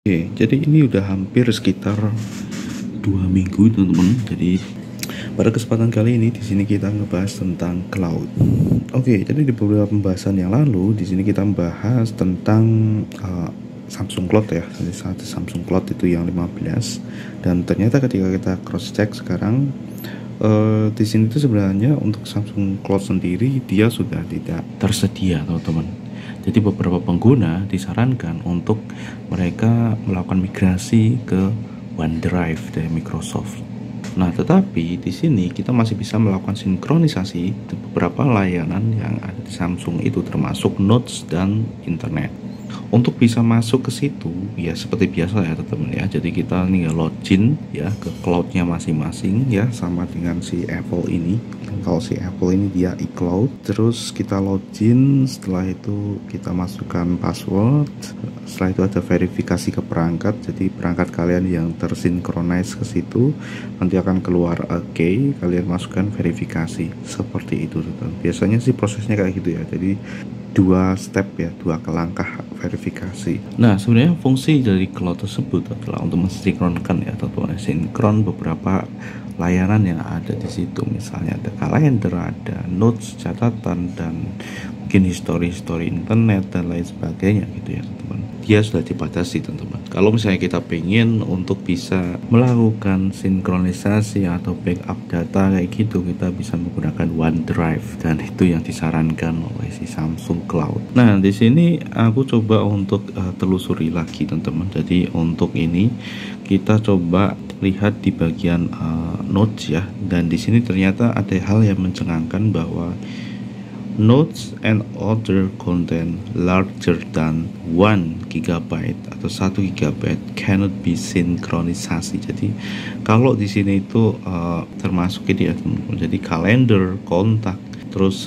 Oke, jadi ini udah hampir sekitar 2 minggu teman-teman. Jadi pada kesempatan kali ini di sini kita ngebahas tentang cloud. Oke, jadi di beberapa pembahasan yang lalu di sini kita membahas tentang Samsung Cloud ya. Jadi saat Samsung Cloud itu yang 15 dan ternyata ketika kita cross check sekarang di sini tuh sebenarnya untuk Samsung Cloud sendiri dia sudah tidak tersedia teman-teman. Jadi beberapa pengguna disarankan untuk mereka melakukan migrasi ke OneDrive dari Microsoft. Nah, tetapi di sini kita masih bisa melakukan sinkronisasi di beberapa layanan yang ada di Samsung itu termasuk Notes dan Internet. Untuk bisa masuk ke situ ya seperti biasa ya teman-teman ya. Jadi kita tinggal login ya ke cloudnya masing-masing ya, sama dengan si Apple ini. Kalau si Apple ini dia iCloud, terus kita login, setelah itu kita masukkan password, setelah itu ada verifikasi ke perangkat. Jadi perangkat kalian yang tersinkronis ke situ nanti akan keluar oke, kalian masukkan verifikasi seperti itu teman-teman. Biasanya sih prosesnya kayak gitu ya. Jadi dua step ya, dua langkah verifikasi. Nah, sebenarnya fungsi dari cloud tersebut adalah untuk mensinkronkan ya teman-teman, sinkron beberapa layanan yang ada di situ. Misalnya ada kalender, ada notes, catatan, dan mungkin history internet dan lain sebagainya gitu ya teman-teman. Dia sudah dibatasi teman-teman. Kalau misalnya kita pengen untuk bisa melakukan sinkronisasi atau backup data kayak gitu, kita bisa menggunakan OneDrive dan itu yang disarankan oleh si Samsung Cloud. Nah, di sini aku coba untuk telusuri lagi teman-teman. Jadi untuk ini kita coba lihat di bagian notes ya, dan di sini ternyata ada hal yang mencengangkan bahwa notes and other content larger than 1 GB atau 1 GB cannot be sinkronisasi. Jadi kalau di sini itu termasuk ini ya teman-teman. Jadi kalender, kontak, terus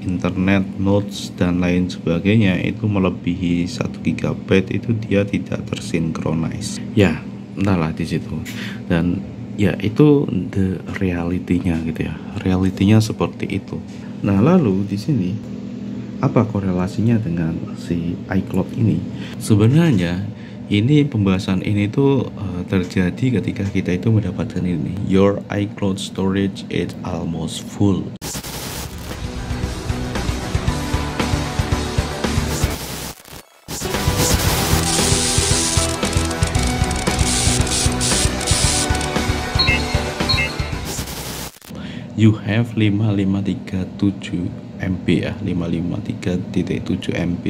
internet, notes dan lain sebagainya itu melebihi 1 GB itu dia tidak tersinkronis. Ya, entahlah di situ. Dan ya itu the reality-nya gitu ya. Reality-nya seperti itu. Nah, lalu di sini apa korelasinya dengan si iCloud ini? Sebenarnya ini pembahasan ini tuh terjadi ketika kita itu mendapatkan ini, your iCloud storage is almost full. You have 5537 MB ya, 553.7 MB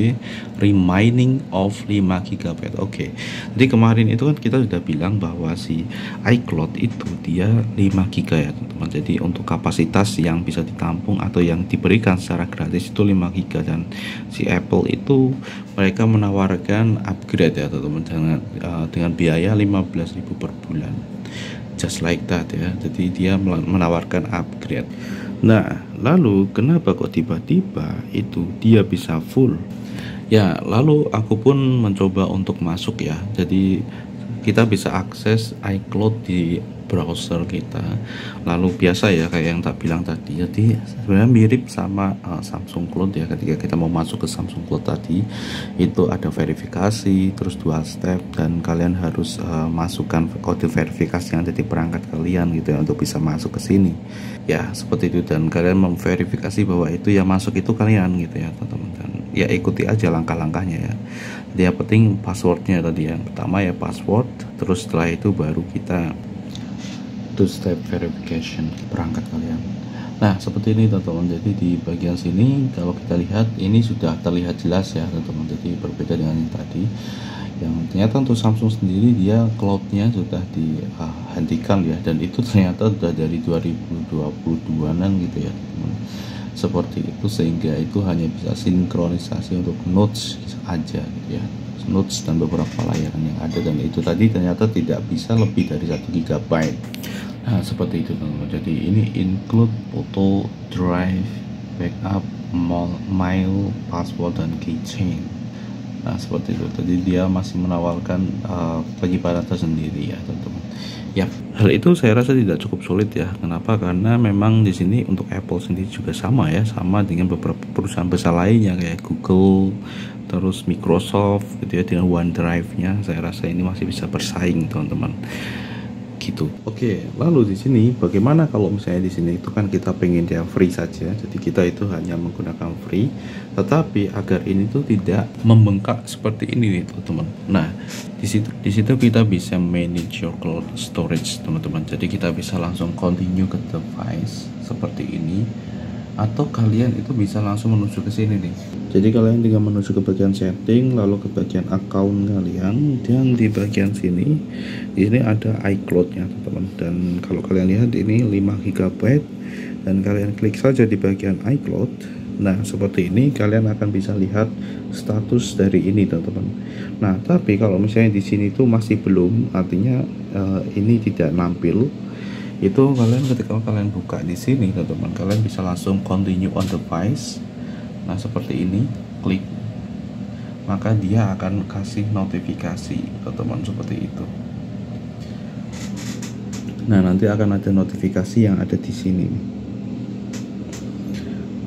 remaining of 5 GB. Oke. Jadi kemarin itu kan kita sudah bilang bahwa si iCloud itu dia 5 GB ya teman-teman. Jadi untuk kapasitas yang bisa ditampung atau yang diberikan secara gratis itu 5 GB, dan si Apple itu mereka menawarkan upgrade ya teman-teman dengan biaya 15.000 per bulan. Just like that ya. Jadi dia menawarkan upgrade. Nah, lalu kenapa kok tiba-tiba itu dia bisa full? Ya, lalu aku pun mencoba untuk masuk ya. Jadi kita bisa akses iCloud di browser kita. Lalu biasa ya kayak yang tak bilang tadi. Jadi sebenarnya mirip sama Samsung Cloud ya. Ketika kita mau masuk ke Samsung Cloud tadi itu ada verifikasi, terus 2 step, dan kalian harus masukkan kode verifikasi yang ada di perangkat kalian gitu ya untuk bisa masuk ke sini. Ya, seperti itu, dan kalian memverifikasi bahwa itu yang masuk itu kalian gitu ya teman-teman. Dan ya ikuti aja langkah-langkahnya ya. Dia penting passwordnya tadi yang pertama ya, password, terus setelah itu baru kita two-step verification perangkat kalian. Nah, seperti ini teman-teman. Jadi di bagian sini kalau kita lihat ini sudah terlihat jelas ya teman-teman. Jadi berbeda dengan yang tadi, yang ternyata untuk Samsung sendiri dia cloudnya sudah dihentikan ya, dan itu ternyata sudah dari 2022an gitu ya teman-teman. Seperti itu, sehingga itu hanya bisa sinkronisasi untuk notes aja gitu ya, notes dan beberapa layanan yang ada, dan itu tadi ternyata tidak bisa lebih dari 1 GB. Nah, seperti itu teman-teman. Jadi ini include photo, drive, backup, mail, password, dan keychain. Nah, seperti itu. Jadi dia masih menawarkan penyimpanan tersendiri ya teman-teman. Ya, hal itu saya rasa tidak cukup sulit ya. Kenapa? Karena memang di sini untuk Apple sendiri juga sama ya, sama dengan beberapa perusahaan besar lainnya kayak Google, terus Microsoft gitu ya, dengan OneDrive-nya saya rasa ini masih bisa bersaing teman-teman gitu. Oke, lalu di sini bagaimana kalau misalnya di sini itu kan kita pengen dia free saja, jadi kita itu hanya menggunakan free, tetapi agar ini tuh tidak membengkak seperti ini nih teman-teman. Nah, di situ kita bisa manage your cloud storage teman-teman. Jadi kita bisa langsung continue ke device seperti ini, atau kalian itu bisa langsung menuju ke sini nih. Jadi kalian tinggal menuju ke bagian setting, lalu ke bagian account kalian, dan di bagian sini ini ada iCloud-nya teman-teman. Dan kalau kalian lihat ini 5 GB, dan kalian klik saja di bagian iCloud. Nah, seperti ini kalian akan bisa lihat status dari ini teman-teman. Nah, tapi kalau misalnya di sini tuh masih belum, artinya ini tidak nampil. Itu kalian ketika kalian buka di sini teman-teman, kalian bisa langsung continue on device. Nah, seperti ini, klik, maka dia akan kasih notifikasi teman-teman seperti itu. Nah, nanti akan ada notifikasi yang ada di sini.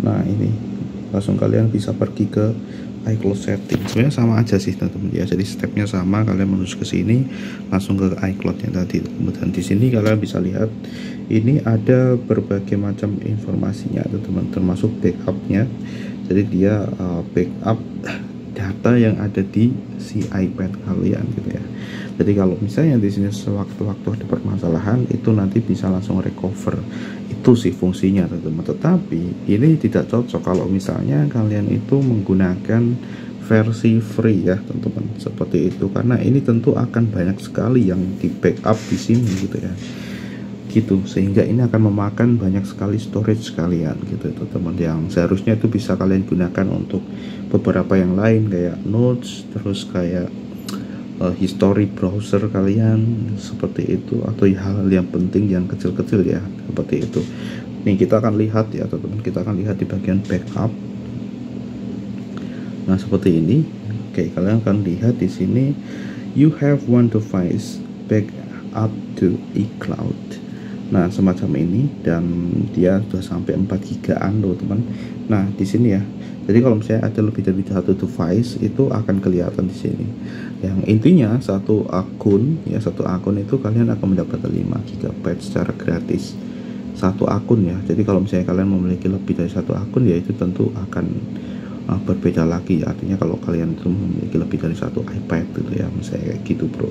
Nah, ini langsung kalian bisa pergi ke iCloud setting. Sebenarnya sama aja sih teman-teman ya. Jadi stepnya sama, kalian menuju ke sini langsung ke iCloud yang tadi. Dan di sini kalian bisa lihat ini ada berbagai macam informasinya teman-teman, termasuk backupnya. Jadi dia backup data yang ada di si iPad kalian gitu ya. Jadi kalau misalnya di sini sewaktu-waktu ada permasalahan, itu nanti bisa langsung recover. Itu sih fungsinya teman-teman. Tetapi ini tidak cocok kalau misalnya kalian itu menggunakan versi free ya teman-teman, seperti itu, karena ini tentu akan banyak sekali yang di backup di sini gitu ya, gitu, sehingga ini akan memakan banyak sekali storage kalian gitu teman-teman, yang seharusnya itu bisa kalian gunakan untuk beberapa yang lain kayak notes, terus kayak history browser kalian seperti itu, atau hal-hal yang penting yang kecil-kecil ya seperti itu. Nih kita akan lihat ya teman-teman, kita akan lihat di bagian backup. Nah, seperti ini. Oke, kalian akan lihat di sini you have one device back up to iCloud. Nah, semacam ini, dan dia sudah sampai 4 GB loh teman. Nah, di sini ya. Jadi kalau misalnya ada lebih dari satu device, itu akan kelihatan di sini. Yang intinya satu akun itu kalian akan mendapatkan 5 GB secara gratis. Satu akun ya. Jadi kalau misalnya kalian memiliki lebih dari satu akun, ya itu tentu akan berbeda lagi ya. Artinya kalau kalian itu memiliki lebih dari satu iPad gitu ya, misalnya kayak gitu bro.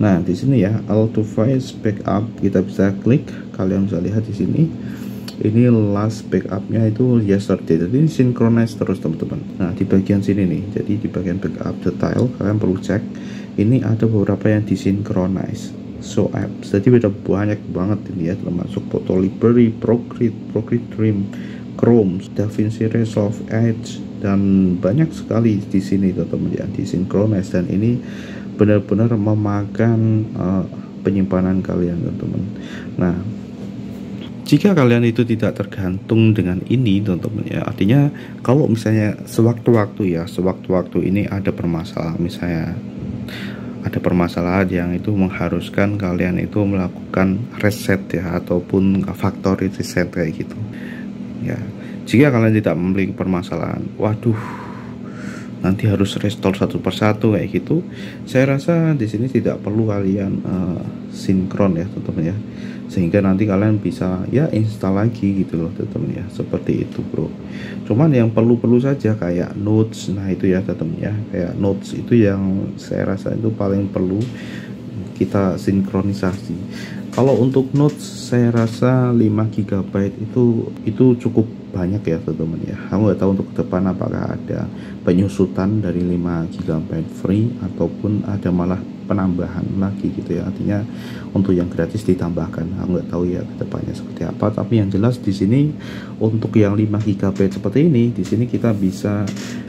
Nah, di sini ya all device backup kita bisa klik, kalian bisa lihat di sini ini last backupnya itu yesterday, jadi ini synchronize terus teman-teman. Nah, di bagian sini nih, jadi di bagian backup detail kalian perlu cek ini ada beberapa yang disynchronize show apps, jadi beda banyak banget ini ya, termasuk Photo Library, Procreate Dream, Chrome, DaVinci Resolve, Edge, dan banyak sekali di sini teman-teman ya, disynchronize, dan ini benar-benar memakan penyimpanan kalian teman-teman. Nah, jika kalian itu tidak tergantung dengan ini teman-teman ya, artinya kalau misalnya sewaktu-waktu ini ada permasalahan, misalnya ada permasalahan yang itu mengharuskan kalian itu melakukan reset ya, ataupun factory reset kayak gitu ya. Jika kalian tidak memiliki permasalahan, waduh, nanti harus restore satu persatu kayak gitu, saya rasa di sini tidak perlu kalian sinkron ya teman-teman ya, sehingga nanti kalian bisa ya install lagi gitu loh teman-teman ya, seperti itu bro. Cuman yang perlu saja kayak notes, nah itu ya teman-teman ya, kayak notes itu yang saya rasa itu paling perlu kita sinkronisasi. Kalau untuk notes saya rasa 5 GB itu cukup banyak ya teman-teman ya. Aku nggak tahu untuk ke depan apakah ada penyusutan dari 5 GB free ataupun ada malah penambahan lagi gitu ya. Artinya untuk yang gratis ditambahkan. Aku nggak tahu ya ke depannya seperti apa. Tapi yang jelas di sini untuk yang 5 GB seperti ini, di sini kita bisa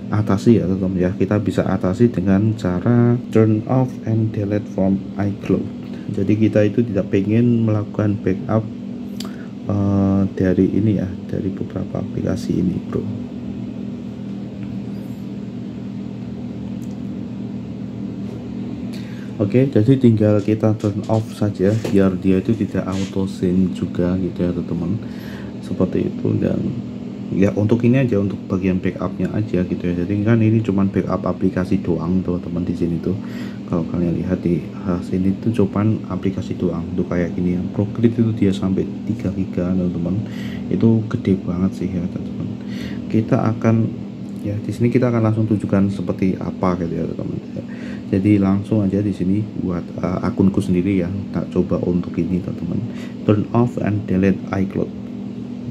atasi ya teman-teman ya. Kita bisa atasi dengan cara turn off and delete from iCloud. Jadi kita itu tidak pengen melakukan backup dari ini ya, dari beberapa aplikasi ini bro. Oke, jadi tinggal kita turn off saja biar dia itu tidak auto sync juga gitu ya teman-teman, seperti itu. Dan ya untuk ini aja, untuk bagian backupnya aja gitu ya. Jadi kan ini cuman backup aplikasi doang teman-teman di sini tuh. Kalau kalian lihat di sini tuh cuman aplikasi doang tuh kayak gini ya. Procreate itu dia sampai 3 giga teman-teman. Itu gede banget sih ya teman-teman. Kita akan ya di sini kita akan langsung tunjukkan seperti apa gitu ya teman-teman. Jadi langsung aja di sini buat akunku sendiri ya. Tak coba untuk ini teman-teman. Turn off and delete iCloud.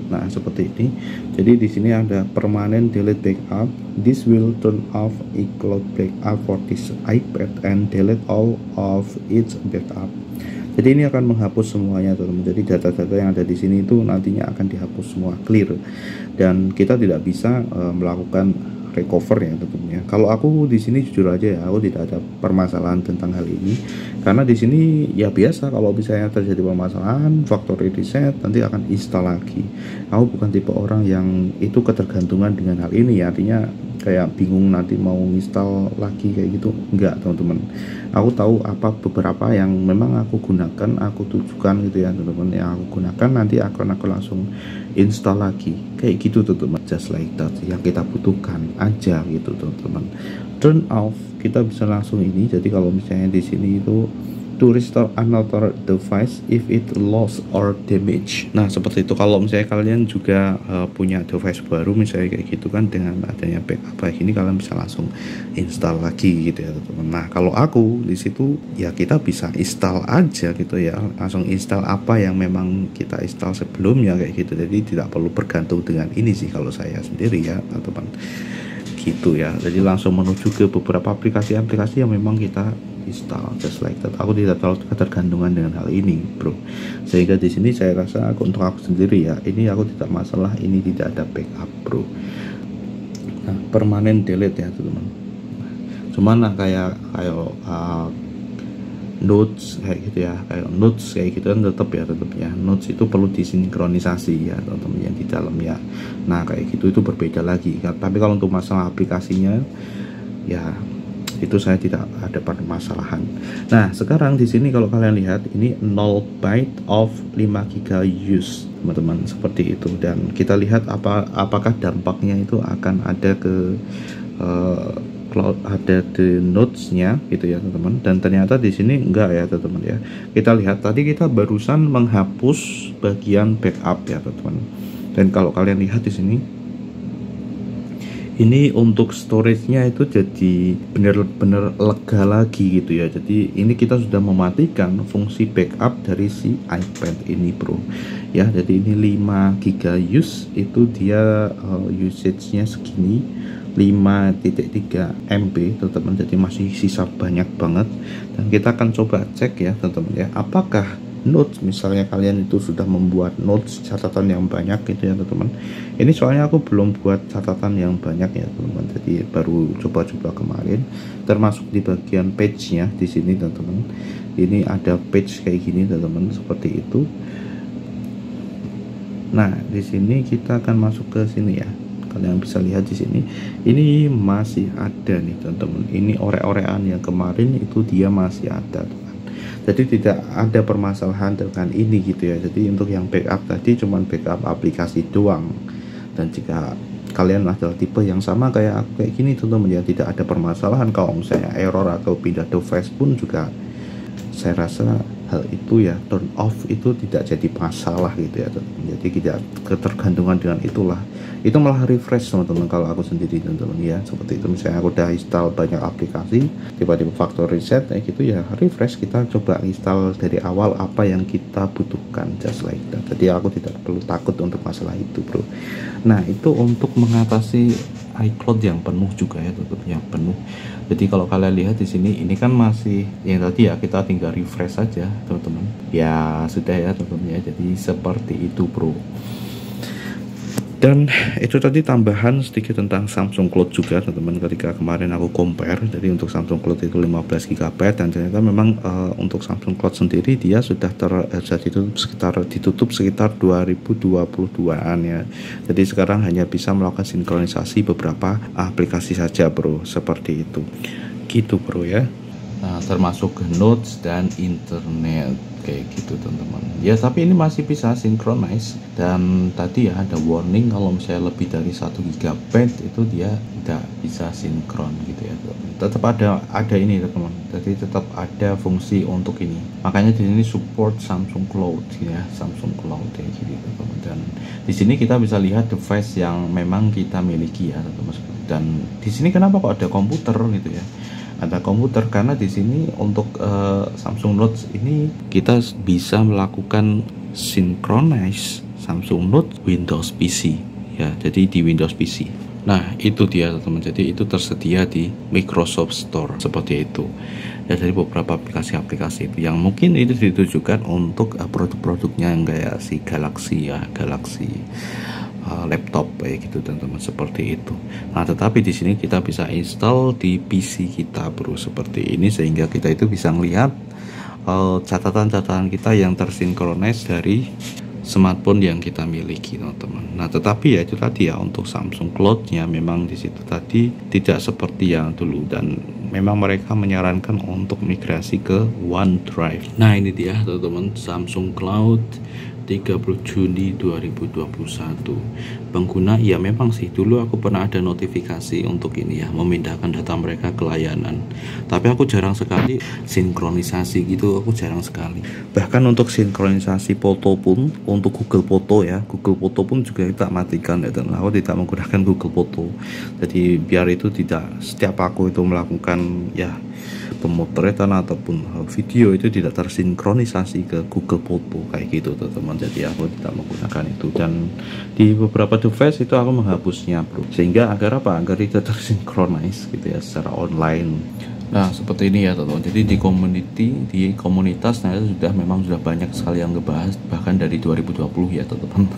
Nah, seperti ini. Jadi di sini ada permanent delete backup. This will turn off iCloud backup for this iPad and delete all of its backup. Jadi ini akan menghapus semuanya teman-teman. Jadi data-data yang ada di sini itu nantinya akan dihapus semua, clear. Dan kita tidak bisa melakukan recover ya tentunya. Kalau aku di sini jujur aja ya, aku tidak ada permasalahan tentang hal ini karena di sini ya biasa kalau misalnya terjadi permasalahan factory reset nanti akan install lagi. Aku bukan tipe orang yang itu ketergantungan dengan hal ini ya, artinya kayak bingung nanti mau install lagi kayak gitu, enggak teman-teman. Aku tahu apa beberapa yang memang aku gunakan, aku tujukan gitu ya teman-teman, yang aku gunakan nanti akan aku langsung install lagi kayak gitu teman-teman, just like that yang kita butuhkan aja gitu teman-teman. Turn off kita bisa langsung ini. Jadi kalau misalnya di sini itu to restore another device if it lost or damage. Nah seperti itu. Kalau misalnya kalian juga punya device baru misalnya kayak gitu kan, dengan adanya backup kayak gini kalian bisa langsung install lagi gitu ya teman-teman. Nah kalau aku di situ ya kita bisa install aja gitu ya, langsung install apa yang memang kita install sebelumnya kayak gitu. Jadi tidak perlu bergantung dengan ini sih kalau saya sendiri ya teman-teman gitu ya. Jadi langsung menuju ke beberapa aplikasi-aplikasi yang memang kita install, just like that. Aku tidak terlalu ketergantungan dengan hal ini bro, sehingga di sini saya rasa untuk aku sendiri ya, ini aku tidak masalah ini tidak ada backup bro. Nah permanent delete ya teman-teman. Cuman lah kayak notes kayak gitu ya, kayak notes kayak gitu kan tetap ya notes itu perlu disinkronisasi ya teman-teman yang di dalamnya. Nah kayak gitu itu berbeda lagi. Tapi kalau untuk masalah aplikasinya ya itu saya tidak ada permasalahan. Nah sekarang di sini kalau kalian lihat ini 0 byte of 5 giga use teman-teman, seperti itu. Dan kita lihat apakah dampaknya itu akan ada ke cloud, ada di notesnya gitu ya teman-teman. Dan ternyata di sini enggak ya teman-teman ya. Kita lihat tadi kita barusan menghapus bagian backup ya teman-teman. Dan kalau kalian lihat di sini ini untuk storage-nya itu jadi benar-benar lega lagi gitu ya. Jadi ini kita sudah mematikan fungsi backup dari si iPad ini bro ya. Jadi ini 5 giga use itu dia usage-nya segini 5.3 MB teman-teman. Jadi masih sisa banyak banget. Dan kita akan coba cek ya teman-teman ya, apakah notes misalnya kalian itu sudah membuat notes catatan yang banyak gitu ya teman-teman. Ini soalnya aku belum buat catatan yang banyak ya teman-teman, jadi baru coba-coba kemarin, termasuk di bagian page-nya di sini teman-teman. Ini ada page kayak gini teman-teman, seperti itu. Nah di sini kita akan masuk ke sini ya. Kalian bisa lihat di sini ini masih ada nih teman-teman. Ini orek-orekan yang kemarin itu dia masih ada. Jadi tidak ada permasalahan dengan ini gitu ya. Jadi untuk yang backup tadi cuman backup aplikasi doang. Dan jika kalian adalah tipe yang sama kayak aku kayak gini teman-teman ya, tidak ada permasalahan. Kalau misalnya error atau pindah device pun juga saya rasa hal itu ya, turn off itu tidak jadi masalah gitu ya teman-teman. Jadi tidak ketergantungan dengan itulah. Itu malah refresh teman-teman kalau aku sendiri teman-teman ya, seperti itu. Misalnya aku udah install banyak aplikasi, tiba-tiba factory reset kayak gitu ya, refresh, kita coba install dari awal apa yang kita butuhkan, just like that. Jadi aku tidak perlu takut untuk masalah itu bro. Nah itu untuk mengatasi iCloud yang penuh juga ya teman-teman, yang penuh. Jadi kalau kalian lihat di sini ini kan masih yang tadi ya, kita tinggal refresh saja teman-teman ya, sudah ya teman-teman ya. Jadi seperti itu bro. Dan itu tadi tambahan sedikit tentang Samsung Cloud juga teman-teman, ketika kemarin aku compare. Jadi untuk Samsung Cloud itu 15 GB, dan ternyata memang untuk Samsung Cloud sendiri dia sudah ditutup sekitar 2022an ya. Jadi sekarang hanya bisa melakukan sinkronisasi beberapa aplikasi saja bro, seperti itu gitu bro ya. Nah, termasuk ke notes dan internet kayak gitu teman-teman. Ya, tapi ini masih bisa synchronize, dan tadi ya ada warning kalau misalnya lebih dari 1 GB itu dia tidak bisa sinkron gitu ya. Tetap ada ini teman-teman. Jadi tetap ada fungsi untuk ini. Makanya di sini support Samsung Cloud ya, Samsung Cloud kayak gitu teman-teman. Dan di sini kita bisa lihat device yang memang kita miliki ya teman-teman. Dan di sini kenapa kok ada komputer gitu ya? Ada komputer karena di sini untuk Samsung Note ini kita bisa melakukan synchronize Samsung Note Windows PC ya, jadi di Windows PC. Nah itu dia teman-teman, jadi itu tersedia di Microsoft Store seperti itu ya, dari beberapa aplikasi-aplikasi itu yang mungkin itu ditujukan untuk produk-produknya yang kayak si Galaxy ya, Galaxy laptop kayak gitu teman-teman, seperti itu. Nah tetapi di sini kita bisa install di PC kita bro, seperti ini, sehingga kita itu bisa melihat catatan-catatan kita yang tersinkronis dari smartphone yang kita miliki teman-teman. Nah tetapi ya itu tadi ya, untuk Samsung Cloud-nya memang di situ tadi tidak seperti yang dulu, dan memang mereka menyarankan untuk migrasi ke OneDrive. Nah ini dia teman-teman, Samsung Cloud 30 Juni 2021. Pengguna ya memang sih dulu aku pernah ada notifikasi untuk ini ya, memindahkan data mereka ke layanan, tapi aku jarang sekali sinkronisasi gitu, aku jarang sekali. Bahkan untuk sinkronisasi foto pun, untuk Google Foto ya, Google Foto pun juga kita matikan ya, dan aku tidak menggunakan Google Foto. Jadi biar itu tidak setiap aku itu melakukan ya pemotretan ataupun video itu tidak tersinkronisasi ke Google Foto kayak gitu teman-teman. Jadi aku tidak menggunakan itu, dan di beberapa device itu aku menghapusnya bro, sehingga agar apa, agar tidak tersinkronis gitu ya secara online. Nah seperti ini ya teman-teman, jadi di komunitas nah itu sudah banyak sekali yang ngebahas, bahkan dari 2020 ya teman-teman.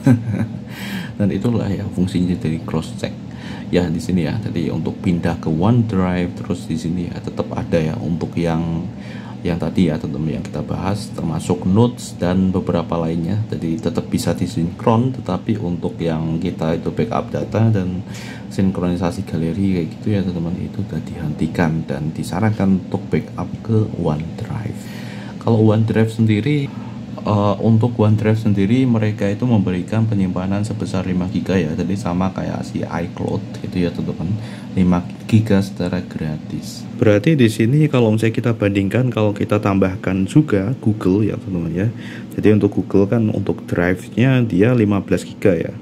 Dan itulah ya fungsinya dari cross check ya di sini ya. Jadi untuk pindah ke OneDrive, terus di sini ya tetap ada ya untuk yang tadi ya teman-teman yang kita bahas, termasuk notes dan beberapa lainnya. Jadi tetap bisa disinkron, tetapi untuk yang kita itu backup data dan sinkronisasi galeri kayak gitu ya teman-teman, itu sudah dihentikan dan disarankan untuk backup ke OneDrive. Kalau OneDrive sendiri untuk OneDrive sendiri mereka itu memberikan penyimpanan sebesar 5 GB ya, jadi sama kayak si iCloud gitu ya teman-teman, 5 GB secara gratis. Berarti di sini kalau misalnya kita bandingkan, kalau kita tambahkan juga Google ya teman-teman ya, jadi untuk Google kan untuk drive-nya dia 15 GB ya.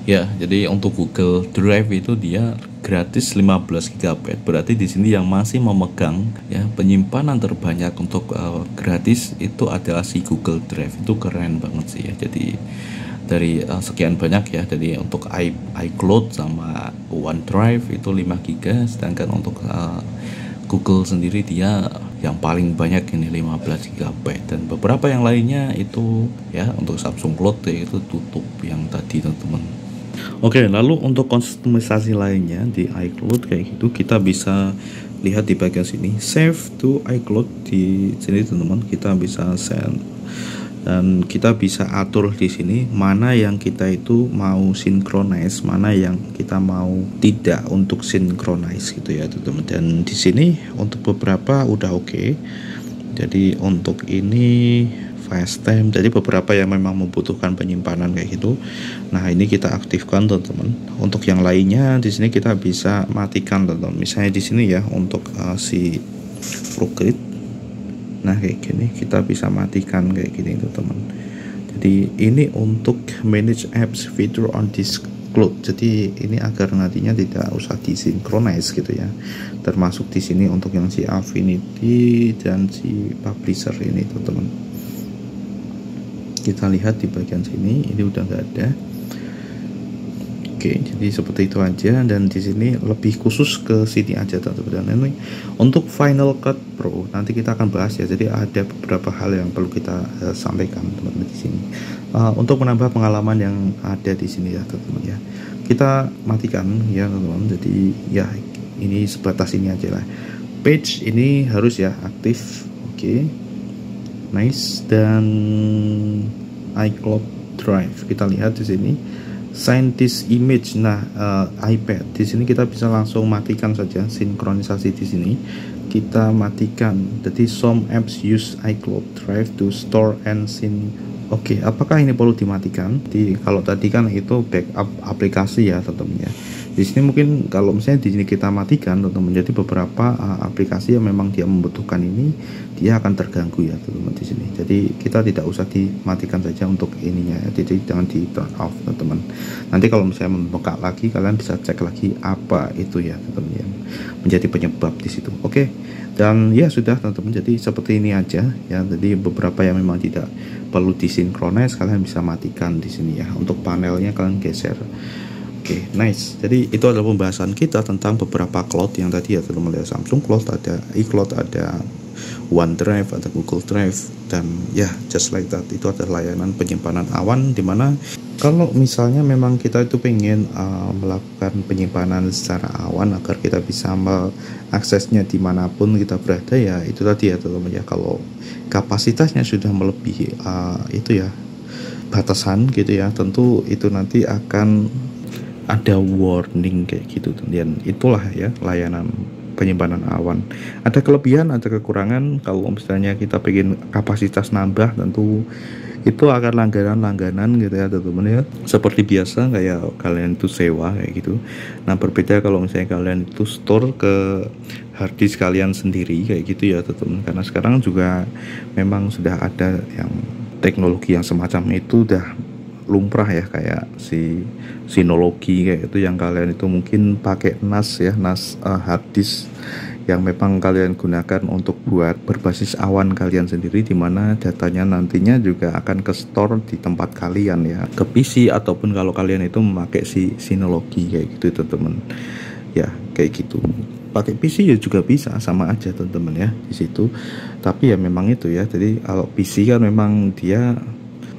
Ya, jadi untuk Google Drive itu dia gratis 15 GB. Berarti di sini yang masih memegang ya penyimpanan terbanyak untuk gratis itu adalah si Google Drive. Itu keren banget sih ya. Jadi dari sekian banyak ya, jadi untuk iCloud sama OneDrive itu 5 GB, sedangkan untuk Google sendiri dia yang paling banyak ini 15 GB, dan beberapa yang lainnya itu ya untuk Samsung Cloud itu tutup yang tadi teman-teman. Oke, lalu untuk kustomisasi lainnya di iCloud kayak gitu, kita bisa lihat di bagian sini, save to iCloud. Di sini teman-teman kita bisa send, dan kita bisa atur di sini mana yang kita itu mau synchronize, mana yang kita mau tidak untuk synchronize gitu ya teman-teman. Dan di sini untuk beberapa udah oke. Jadi untuk ini FaceTime, jadi beberapa yang memang membutuhkan penyimpanan kayak gitu. Nah ini kita aktifkan teman-teman. Untuk yang lainnya di sini kita bisa matikan teman-teman. Misalnya di sini ya untuk si Procreate. Nah kayak gini kita bisa matikan kayak gini teman-teman. Jadi ini untuk manage apps feature on this cloud. Jadi ini agar nantinya tidak usah disinkronize gitu ya. Termasuk di sini untuk yang si Affinity dan si Publisher ini teman-teman. Kita lihat di bagian sini ini udah nggak ada. Oke, jadi seperti itu aja, dan di sini lebih khusus ke sini aja teman-teman. Dan ini untuk Final Cut Pro nanti kita akan bahas ya. Jadi ada beberapa hal yang perlu kita sampaikan teman-teman di sini untuk menambah pengalaman yang ada di sini ya teman-teman ya. Kita matikan ya teman-teman. Jadi ya ini sebatas ini aja lah. Page ini harus ya aktif. Oke. Nice. Dan iCloud Drive kita lihat di sini sign this image. Nah iPad di sini kita bisa langsung matikan saja sinkronisasi di sini. kita matikan. Jadi some apps use iCloud Drive to store and sync. Oke, apakah ini perlu dimatikan? Kalau tadi kan itu backup aplikasi ya teman-teman ya. Di sini mungkin kalau misalnya di sini kita matikan teman-teman, jadi beberapa aplikasi yang memang dia membutuhkan ini dia akan terganggu ya teman-teman di sini. Jadi kita tidak usah dimatikan saja untuk ininya ya. Jadi jangan di turn off teman-teman. Nanti kalau misalnya membengkak lagi, kalian bisa cek lagi apa itu ya teman-teman yang menjadi penyebab di situ. Oke. Dan ya sudah teman-teman, jadi seperti ini aja ya. Jadi beberapa yang memang tidak perlu disinkronize kalian bisa matikan di sini ya. Untuk panelnya kalian geser. Oke, nice. Jadi itu adalah pembahasan kita tentang beberapa cloud yang tadi ya teman-teman ya. Samsung Cloud, ada iCloud, ada OneDrive, ada Google Drive, dan ya just like that. Itu adalah layanan penyimpanan awan, dimana kalau misalnya memang kita itu pengen melakukan penyimpanan secara awan agar kita bisa mengaksesnya dimanapun kita berada ya, itu tadi ya teman-teman ya. Kalau kapasitasnya sudah melebihi itu ya batasan gitu ya, tentu itu nanti akan ada warning kayak gitu. Dan itulah ya layanan penyimpanan awan. Ada kelebihan, ada kekurangan. Kalau misalnya kita pengen kapasitas nambah, tentu itu akan langganan gitu ya teman-teman ya. Seperti biasa kayak kalian itu sewa kayak gitu. Nah berbeda kalau misalnya kalian itu store ke harddisk kalian sendiri kayak gitu ya teman-teman. Karena sekarang juga memang sudah ada yang teknologi yang semacam itu udah lumrah ya, kayak si Synology kayak itu yang kalian itu mungkin pakai NAS ya, NAS harddisk yang memang kalian gunakan untuk buat berbasis awan kalian sendiri, dimana datanya nantinya juga akan ke store di tempat kalian ya, ke PC ataupun kalau kalian itu memakai si Synology kayak gitu teman-teman ya. Kayak gitu pakai PC ya juga bisa, sama aja teman-teman ya di situ. Tapi ya memang itu ya, jadi kalau PC kan memang dia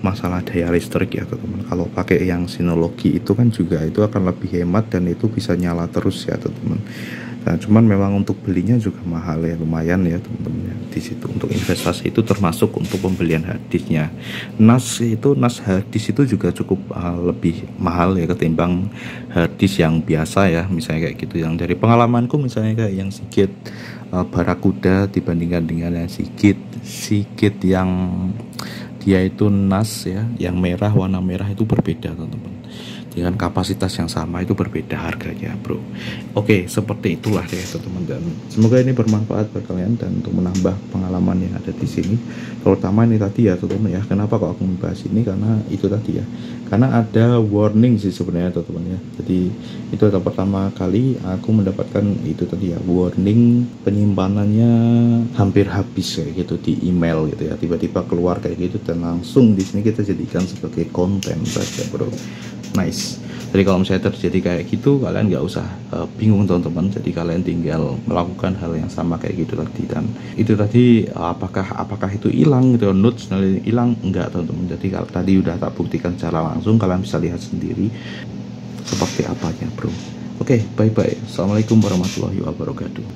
masalah daya listrik ya teman-teman. Kalau pakai yang Synology itu kan juga itu akan lebih hemat dan itu bisa nyala terus ya teman-teman. Nah, cuman memang untuk belinya juga mahal ya, lumayan ya teman-teman ya. Di situ untuk investasi itu termasuk untuk pembelian harddisknya. NAS harddisk itu juga cukup lebih mahal ya ketimbang harddisk yang biasa ya, misalnya kayak gitu. Yang dari pengalamanku misalnya kayak yang Seagate Barakuda dibandingkan dengan yang Seagate yang dia itu NAS ya, yang merah, warna merah itu berbeda teman-teman. Dengan kapasitas yang sama itu berbeda harganya bro. Oke, seperti itulah ya teman-teman, dan semoga ini bermanfaat buat kalian dan untuk menambah pengalaman yang ada di sini. Terutama ini tadi ya teman-teman ya, kenapa kok aku membahas ini, karena itu tadi ya, karena ada warning sih sebenarnya teman-teman ya. Jadi itu adalah pertama kali aku mendapatkan itu tadi ya, warning penyimpanannya hampir habis kayak gitu di email gitu ya, tiba-tiba keluar kayak gitu, dan langsung di sini kita jadikan sebagai konten saja bro. Nice. Jadi kalau misalnya terjadi kayak gitu, kalian nggak usah bingung teman-teman. Jadi kalian tinggal melakukan hal yang sama kayak gitu tadi. Dan itu tadi apakah itu hilang gitu, notes hilang? Enggak teman-teman. Jadi kalau tadi udah tak buktikan secara langsung, kalian bisa lihat sendiri seperti apanya bro. Oke, bye bye. Assalamualaikum warahmatullahi wabarakatuh.